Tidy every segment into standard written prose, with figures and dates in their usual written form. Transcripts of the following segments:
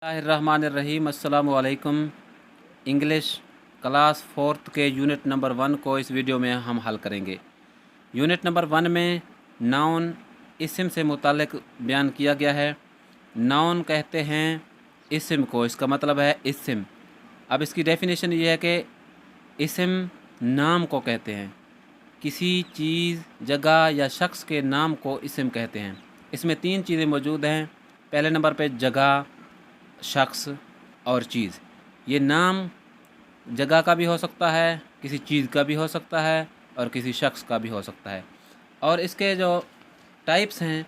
बिस्मिल्लाहिर्रहमानिर्रहीम। अस्सलामु अलैकुम। इंग्लिश क्लास फोर्थ के यूनिट नंबर 1 को इस वीडियो में हम हल करेंगे। यूनिट नंबर 1 में नाउन इस्म से मुताल्लिक़ बयान किया गया है। नाउन कहते हैं इस्म को, इसका मतलब है इस्म। अब इसकी डेफिनेशन ये है कि इस्म नाम को कहते हैं, किसी चीज़, जगह या शख्स के नाम को इस्म कहते हैं। इसमें 3 चीज़ें मौजूद हैं। पहले नंबर पे जगह, शख्स और चीज़। ये नाम जगह का भी हो सकता है, किसी चीज़ का भी हो सकता है और किसी शख्स का भी हो सकता है। और इसके जो टाइप्स हैं,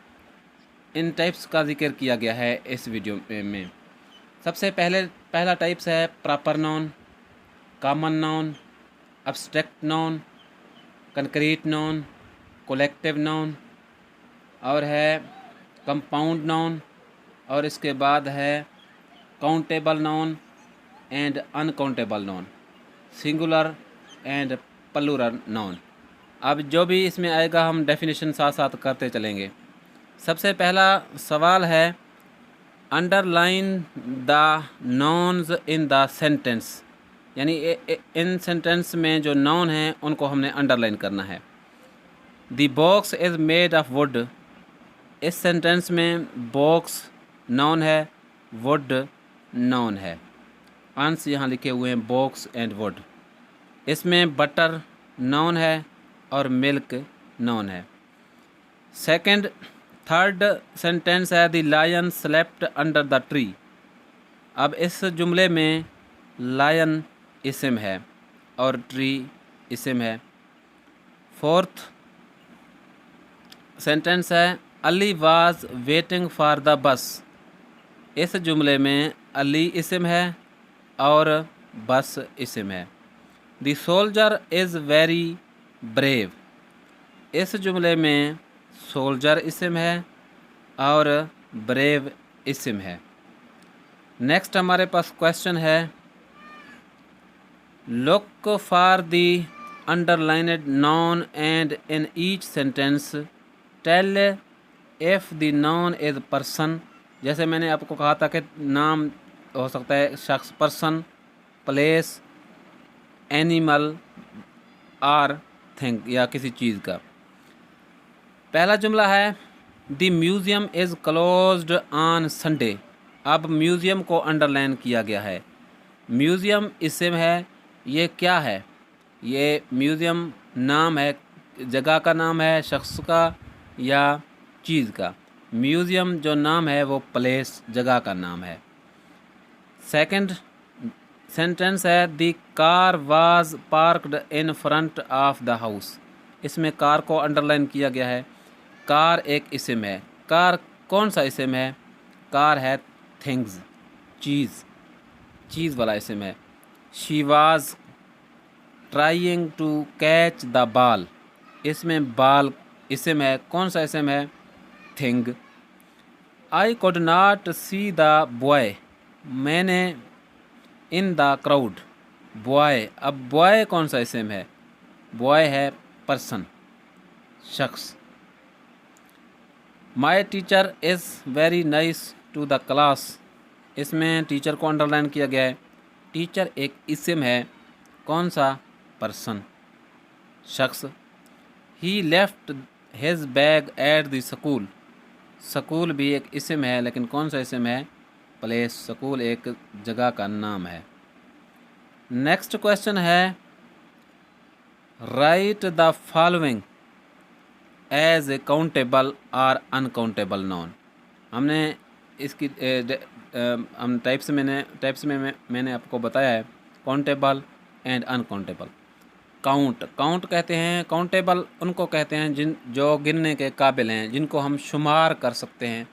इन टाइप्स का जिक्र किया गया है इस वीडियो में। सबसे पहला टाइप्स है proper noun, common noun, abstract noun, concrete noun, collective noun और है कंपाउंड नाउन। और इसके बाद है countable noun and uncountable noun, singular and plural noun. अब जो भी इसमें आएगा हम डेफिनेशन साथ साथ करते चलेंगे। सबसे पहला सवाल है underline the nouns in the sentence, यानी इन सेंटेंस में जो नाउन हैं उनको हमने अंडरलाइन करना है। The box is made of wood, इस सेंटेंस में बॉक्स नाउन है, वुड नाउन है। आंसर यहाँ लिखे हुए हैं बॉक्स एंड वुड। इसमें बटर नाउन है और मिल्क नाउन है। थर्ड सेंटेंस है the lion slept under the tree. अब इस जुमले में लायन इस्म है और ट्री इस्म है। फोर्थ सेंटेंस है Ali was waiting for the bus. इस जुमले में अली इस्म है और बस इस्म है। The soldier is very brave. इस जुमले में सोल्जर इस्म है और ब्रेव इस्म है। नेक्स्ट हमारे पास क्वेश्चन है look for the underlined noun and in each sentence tell if the noun is person. जैसे मैंने आपको कहा था कि नाम हो सकता है शख्स, पर्सन, प्लेस, एनिमल और थिंग या किसी चीज़ का। पहला जुमला है the museum is closed on Sunday. अब म्यूज़ियम को अंडरलाइन किया गया है। म्यूज़ियम इस्म है, ये क्या है? ये म्यूज़ियम नाम है, जगह का नाम है, शख्स का या चीज़ का। म्यूज़ियम जो नाम है वो प्लेस, जगह का नाम है। सेकंड सेंटेंस है the car was parked in front of the house. इसमें कार को अंडरलाइन किया गया है। कार एक इस्म है। कार कौन सा इस्म है? कार है थिंग्स, चीज़ वाला इस्म है। She was trying to catch the ball. इसमें बॉल इस्म है। कौन सा इस्म है? Thing. I could not see the boy. मैंने इन द क्राउड। बॉय, अब बॉय कौन सा इस्म है? बॉय है पर्सन, शख्स। My teacher is very nice to the class. इसमें टीचर को अंडरलाइन किया गया है। टीचर एक इस्म है। कौन सा? पर्सन, शख्स। He left his bag at the school. School भी एक इस्म है, लेकिन कौन सा इस्म है? प्लेस। स्कूल एक जगह का नाम है। नेक्स्ट क्वेश्चन है write the following as a countable और अनकाउंटेबल नाउन। हमने इसकी हम टाइप्स में मैंने आपको बताया है काउंटेबल एंड अनकाउंटेबल। काउंट कहते हैं, काउंटेबल उनको कहते हैं जो गिनने के काबिल हैं, जिनको हम शुमार कर सकते हैं,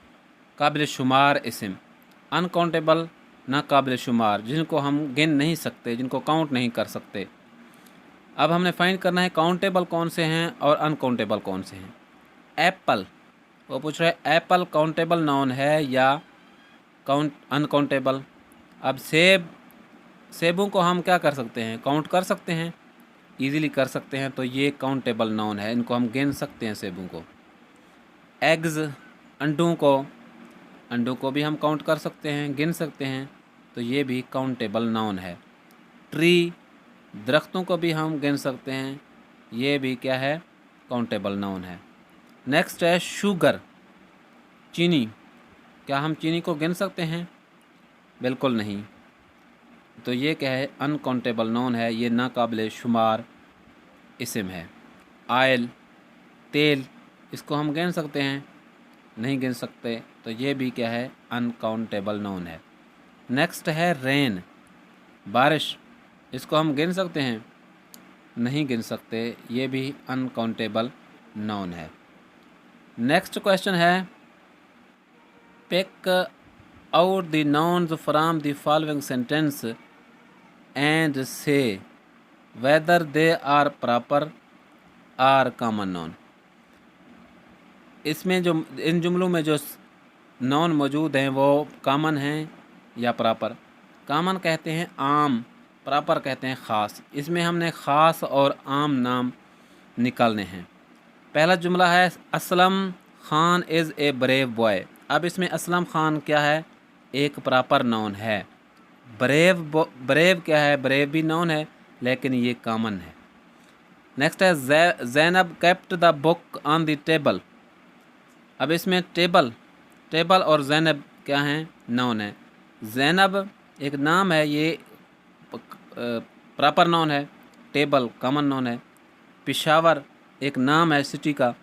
काबिल शुमार इस्म। अनकाउंटेबल ना काबिल शुमार, जिनको हम गिन नहीं सकते, जिनको काउंट नहीं कर सकते। अब हमने फाइंड करना है काउंटेबल कौन से हैं और अनकाउंटेबल कौन से हैं। एप्पल, वो पूछ रहे हैं एप्पल काउंटेबल नाउन है या अनकाउंटेबल। अब सेबों को हम क्या कर सकते हैं? काउंट कर सकते हैं, इजीली कर सकते हैं, तो ये काउंटेबल नाउन है, इनको हम गिन सकते हैं सेबों को। एग्स, अंडों को अंडों को भी हम काउंट कर सकते हैं, गिन सकते हैं, तो ये भी काउंटेबल नाउन है। ट्री, दरख्तों को भी हम गिन सकते हैं, ये भी क्या है, काउंटेबल नाउन है। नेक्स्ट है शुगर, चीनी। क्या हम चीनी को गिन सकते हैं? बिल्कुल नहीं। तो ये क्या है, अनकाउंटेबल नाउन है, ये नाकाबिले शुमार इस्म है। आयल, तेल, इसको हम गिन सकते हैं? नहीं गिन सकते, तो ये भी क्या है, अनकाउंटेबल नाउन है। नेक्स्ट है रेन, बारिश, इसको हम गिन सकते हैं? नहीं गिन सकते, ये भी अनकाउंटेबल नाउन है। नेक्स्ट क्वेश्चन है pick out the nouns from the following sentence and say whether they are proper or common noun. इसमें जो इन जुमलों में जो नाउन मौजूद हैं वो कॉमन हैं या प्रॉपर। कॉमन कहते हैं आम, प्रॉपर कहते हैं ख़ास। इसमें हमने ख़ास और आम नाम निकालने हैं। पहला जुमला है Aslam Khan is a brave boy. अब इसमें असलम खान क्या है, एक प्रॉपर नाउन है। ब्रेव क्या है, ब्रेव भी नाउन है लेकिन ये कॉमन है। नेक्स्ट है Zainab kept the book on the table. अब इसमें टेबल और ज़ैनब क्या हैं, नाउन है। ज़ैनब एक नाम है, ये प्रॉपर नाउन है। टेबल कॉमन नाउन है। पेशावर एक नाम है सिटी का।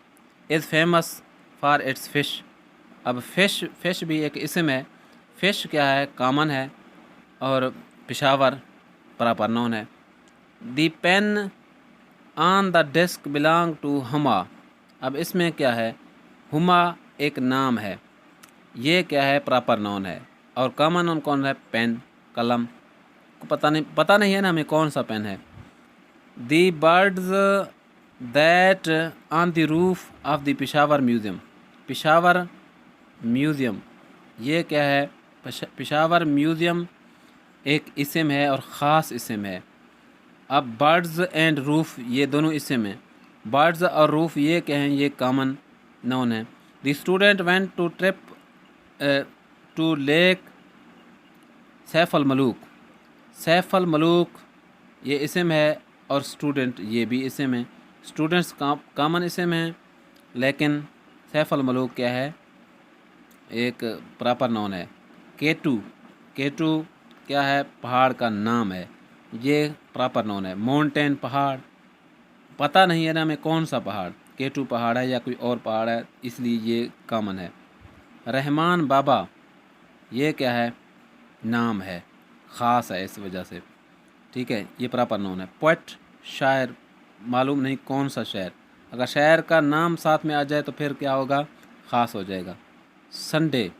Is famous for its fish. अब फ़िश भी एक इस्म है। फ़िश क्या है, कॉमन है, और पेशावर प्रॉपर नाउन है। The pen on the desk belong to Huma. अब इसमें क्या है, हुमा एक नाम है, ये क्या है, प्रॉपर नाउन है। और कॉमन नाउन कौन है, पेन, कलम। को पता नहीं है ना हमें कौन सा पेन है। दी birds that on the roof of the Peshawar museum. Peshawar museum ये क्या है, पेशावर म्यूज़ियम एक इस्म है और ख़ास इस्म है। अब बर्ड्स एंड रूफ ये दोनों इस्म हैं। बर्ड्स और रूफ ये क्या हैं, ये कॉमन नाउन है। The student went to trip to lake Saif ul Malook. Saif ul Malook ये इस्म है और स्टूडेंट ये भी इस्म है। स्टूडेंट्स कॉमन इस्म है लेकिन सैफ अल मलूक क्या है, एक प्रॉपर नाउन है। केटू क्या है, पहाड़ का नाम है, ये प्रॉपर नाउन है। माउंटेन पहाड़, पता नहीं है ना हमें कौन सा पहाड़, केटू पहाड़ है या कोई और पहाड़ है, इसलिए ये कॉमन है। रहमान बाबा ये क्या है, नाम है, ख़ास है इस वजह से, ठीक है, ये प्रॉपर नाउन है। पोएट शायर, मालूम नहीं कौन सा शायर, अगर शायर का नाम साथ में आ जाए तो फिर क्या होगा, ख़ास हो जाएगा। संडे,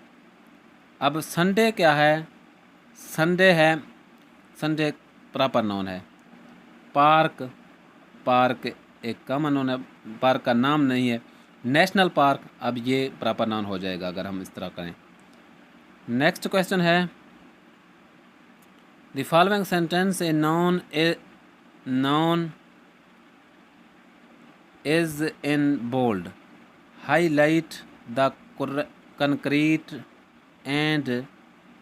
अब संडे क्या है, संडे प्रॉपर नाउन है। पार्क एक कॉमन नाउन है, पार्क का नाम नहीं है। नेशनल पार्क, अब ये प्रॉपर नाउन हो जाएगा अगर हम इस तरह करें। नेक्स्ट क्वेश्चन है the following sentence a noun is in bold, highlight the concrete and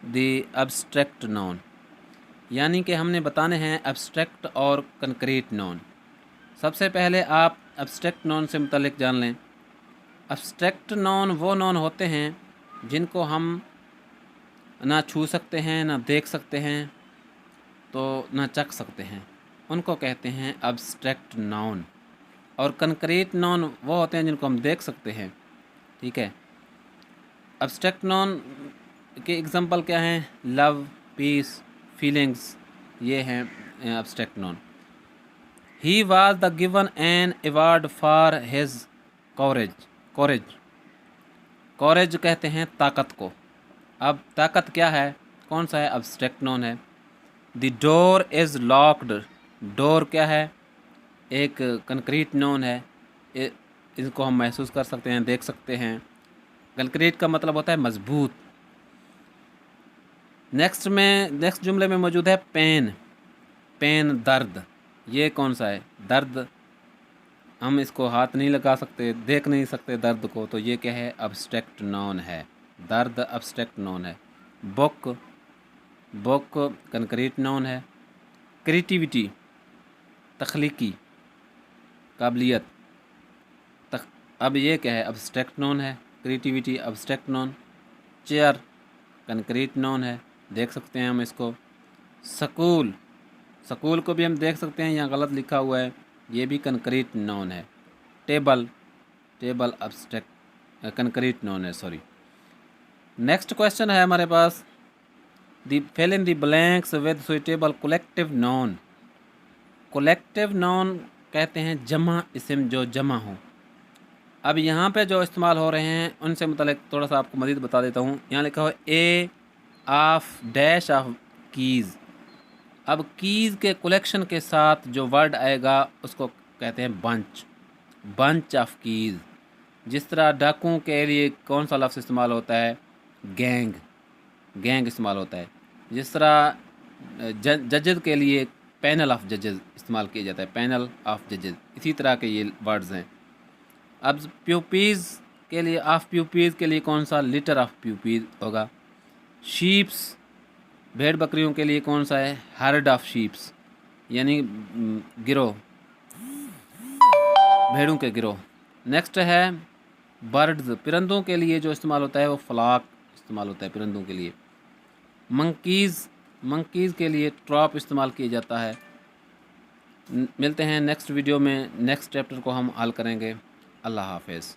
the abstract noun. यानी कि हमने बताने हैं एब्स्ट्रैक्ट और कंक्रीट नाउन। सबसे पहले आप एब्स्ट्रैक्ट नाउन से मुतल्लिक जान लें। एब्स्ट्रैक्ट नाउन वो नाउन होते हैं जिनको हम ना छू सकते हैं, ना देख सकते हैं, तो ना चख सकते हैं, उनको कहते हैं एब्स्ट्रैक्ट नाउन। और कंक्रीट नाउन वो होते हैं जिनको हम देख सकते हैं, ठीक है। एब्स्ट्रैक्ट नाउन के एग्जांपल क्या हैं, लव, पीस, फीलिंग्स, ये हैं abstract noun. He was the given an award for his courage कहते हैं ताकत को। अब ताकत क्या है, कौन सा है, एब्स्ट्रैक्ट नाउन है। The door is locked, door क्या है, एक कंक्रीट नाउन है, इसको हम महसूस कर सकते हैं, देख सकते हैं। कंक्रीट का मतलब होता है मजबूत। नेक्स्ट जुमले में मौजूद है पेन दर्द, ये कौन सा है, दर्द, हम इसको हाथ नहीं लगा सकते, देख नहीं सकते दर्द को, तो ये क्या है, एब्स्ट्रैक्ट नाउन है। दर्द अब्स्ट्रैक्ट नाउन है। बुक, बुक कंक्रीट नाउन है। क्रिएटिविटी तख्लीकी काबिलियत, अब ये क्या है, अब्स्ट्रैक्ट नाउन है। Creativity abstract noun. Chair concrete noun है, देख सकते हैं हम इसको। स्कूल, स्कूल को भी हम देख सकते हैं, यहाँ गलत लिखा हुआ है, ये भी कंक्रीट नाउन है। Table, table abstract concrete noun है, सॉरी। नेक्स्ट क्वेश्चन है हमारे पास, the fill in the blanks with suitable collective noun. Collective noun कहते हैं जमा इस्म जो जमा हो। अब यहाँ पे जो इस्तेमाल हो रहे हैं उनसे मुतालिक थोड़ा सा आपको मज़ीद बता देता हूँ। यहाँ लिखा हुआ ए ऑफ डैश ऑफ कीज़। अब कीज़ के कलेक्शन के साथ जो वर्ड आएगा उसको कहते हैं बंच, बंच ऑफ कीज़। जिस तरह डाकुओं के लिए कौन सा लफ्ज़ इस्तेमाल होता है, गैंग, गैंग इस्तेमाल होता है। जिस तरह जजेस के लिए पैनल ऑफ जजेस इस्तेमाल किया जाता है, पैनल ऑफ जजेस, इसी तरह के ये वर्ड्स हैं। अब प्यूपीज़ के लिए, ऑफ प्यूपीज़ के लिए कौन सा, लिटर ऑफ प्यूपीज़ होगा। शीप्स, भेड़ बकरियों के लिए कौन सा है, हर्ड ऑफ शीप्स, यानी गिरोह, भेड़ों के गिरोह। नेक्स्ट है बर्ड्स, परिंदों के लिए जो इस्तेमाल होता है वो फ्लॉक इस्तेमाल होता है परिंदों के लिए। मंकीज़, मंकीज़ के लिए ट्रॉप इस्तेमाल किया जाता है। मिलते हैं नेक्स्ट वीडियो में, नेक्स्ट चैप्टर को हम हल करेंगे। अल्लाह हाफ़िज़।